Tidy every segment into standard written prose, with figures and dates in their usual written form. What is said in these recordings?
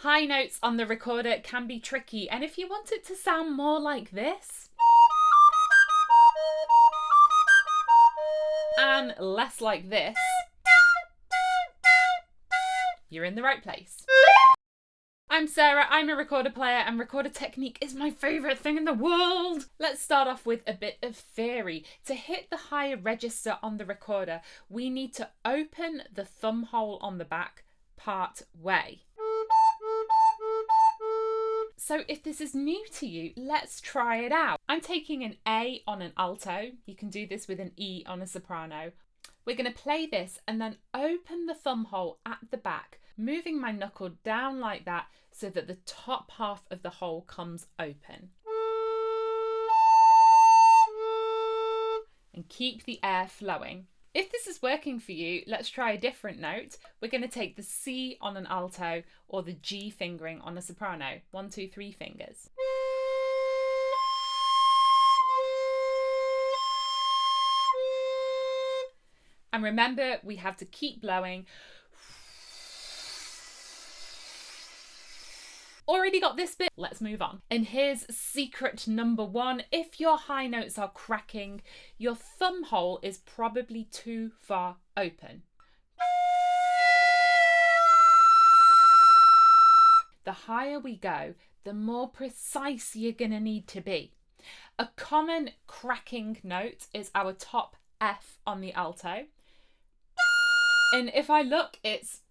High notes on the recorder can be tricky, and if you want it to sound more like this and less like this, you're in the right place. I'm Sarah, I'm a recorder player, and recorder technique is my favourite thing in the world. Let's start off with a bit of theory. To hit the higher register on the recorder, we need to open the thumb hole on the back part way. So if this is new to you, let's try it out. I'm taking an A on an alto. You can do this with an E on a soprano. We're going to play this and then open the thumb hole at the back, moving my knuckle down like that so that the top half of the hole comes open. And keep the air flowing. If this is working for you, let's try a different note. We're going to take the C on an alto or the G fingering on a soprano. 1, 2, 3 fingers. And remember, we have to keep blowing. Already got this bit, let's move on. And here's secret number 1. If your high notes are cracking, your thumb hole is probably too far open. The higher we go, the more precise you're gonna need to be. A common cracking note is our top F on the alto. And if I look, it's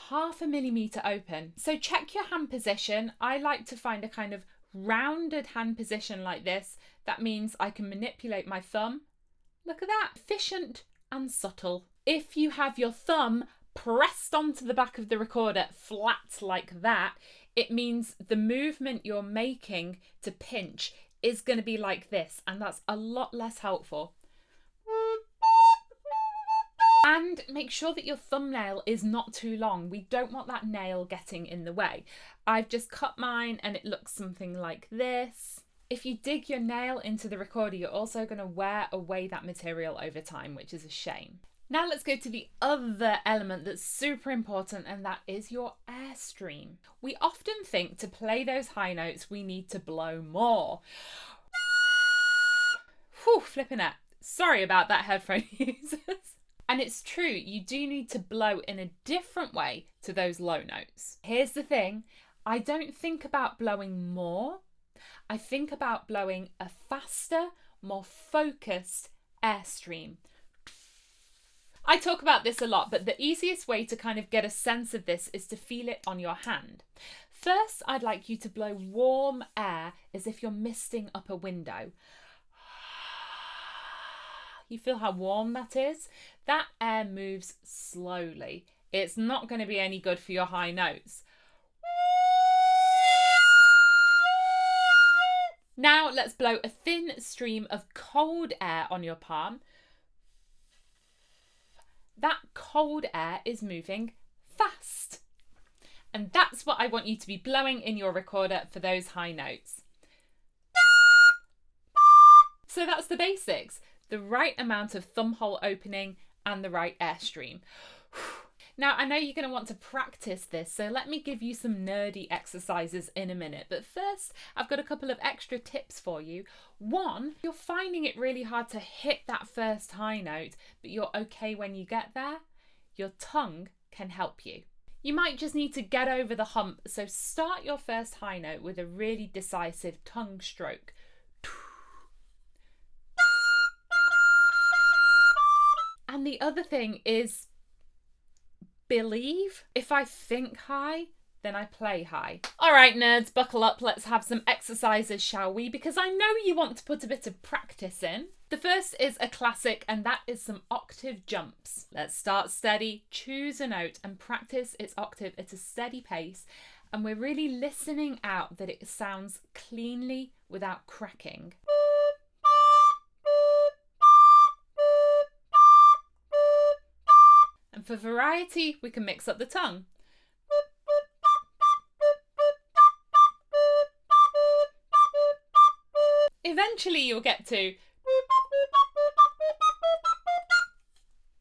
0.5 millimeter open. So check your hand position. I like to find a kind of rounded hand position like this. That means I can manipulate my thumb. Look at that, efficient and subtle. If you have your thumb pressed onto the back of the recorder flat like that, it means the movement you're making to pinch is going to be like this, and that's a lot less helpful. And make sure that your thumbnail is not too long. We don't want that nail getting in the way. I've just cut mine and it looks something like this. If you dig your nail into the recorder, you're also going to wear away that material over time, which is a shame. Now let's go to the other element that's super important, and that is your airstream. We often think to play those high notes, we need to blow more. Whew, flipping it. Sorry about that, headphone users. And it's true, you do need to blow in a different way to those low notes. Here's the thing, I don't think about blowing more. I think about blowing a faster, more focused airstream. I talk about this a lot, but the easiest way to kind of get a sense of this is to feel it on your hand. First, I'd like you to blow warm air as if you're misting up a window. You feel how warm that is? That air moves slowly. It's not going to be any good for your high notes. Now let's blow a thin stream of cold air on your palm. That cold air is moving fast. And that's what I want you to be blowing in your recorder for those high notes. So that's the basics. The right amount of thumb hole opening and the right airstream. Now, I know you're going to want to practice this, so let me give you some nerdy exercises in a minute. But first, I've got a couple of extra tips for you. One, you're finding it really hard to hit that first high note, but you're okay when you get there. Your tongue can help you. You might just need to get over the hump, so start your first high note with a really decisive tongue stroke. And the other thing is believe. If I think high, then I play high. All right, nerds, buckle up. Let's have some exercises, shall we? Because I know you want to put a bit of practice in. The first is a classic, and that is some octave jumps. Let's start steady, choose a note and practice its octave at a steady pace. And we're really listening out that it sounds cleanly without cracking. And for variety, we can mix up the tongue. Eventually you'll get to,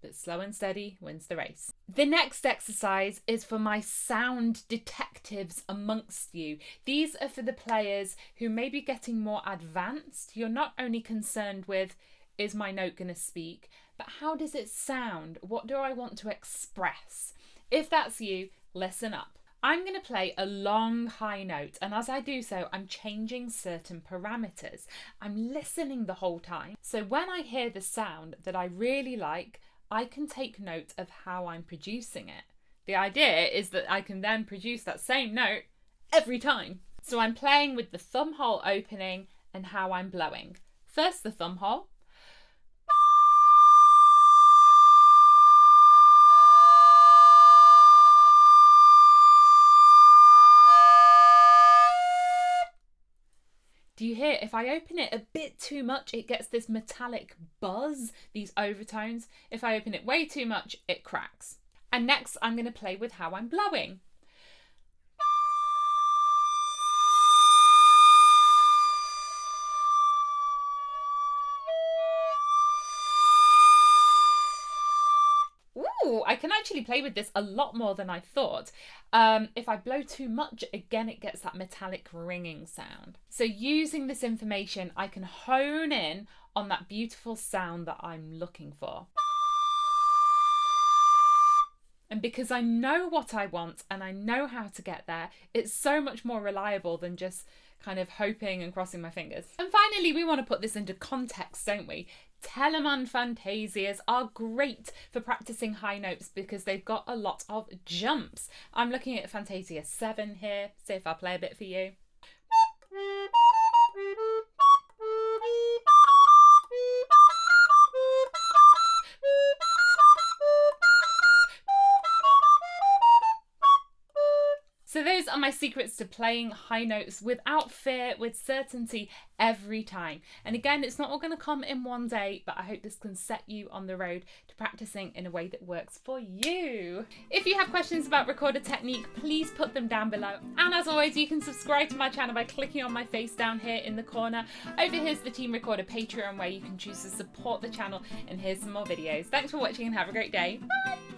but slow and steady wins the race. The next exercise is for my sound detectives amongst you. These are for the players who may be getting more advanced. You're not only concerned with, is my note going to speak, but how does it sound? What do I want to express? If that's you, listen up. I'm going to play a long high note, and as I do so, I'm changing certain parameters. I'm listening the whole time. So when I hear the sound that I really like, I can take note of how I'm producing it. The idea is that I can then produce that same note every time. So I'm playing with the thumb hole opening and how I'm blowing. First the thumb hole. Do you hear, if I open it a bit too much, it gets this metallic buzz, these overtones. If I open it way too much, it cracks. And next, I'm going to play with how I'm blowing. Ooh, I can actually play with this a lot more than I thought. If I blow too much, again, it gets that metallic ringing sound. So using this information, I can hone in on that beautiful sound that I'm looking for. And because I know what I want and I know how to get there, it's so much more reliable than just kind of hoping and crossing my fingers. And finally, we want to put this into context, don't we? THOMANN fantasias are great for practicing high notes because they've got a lot of jumps. I'm looking at Fantasia 7 here. See if I'll play a bit for you. So those are my secrets to playing high notes without fear, with certainty every time. And again, it's not all going to come in one day, but I hope this can set you on the road to practicing in a way that works for you. If you have questions about recorder technique, please put them down below. And as always, you can subscribe to my channel by clicking on my face down here in the corner. Over here's the Team Recorder Patreon, where you can choose to support the channel, and here's some more videos. Thanks for watching and have a great day. Bye!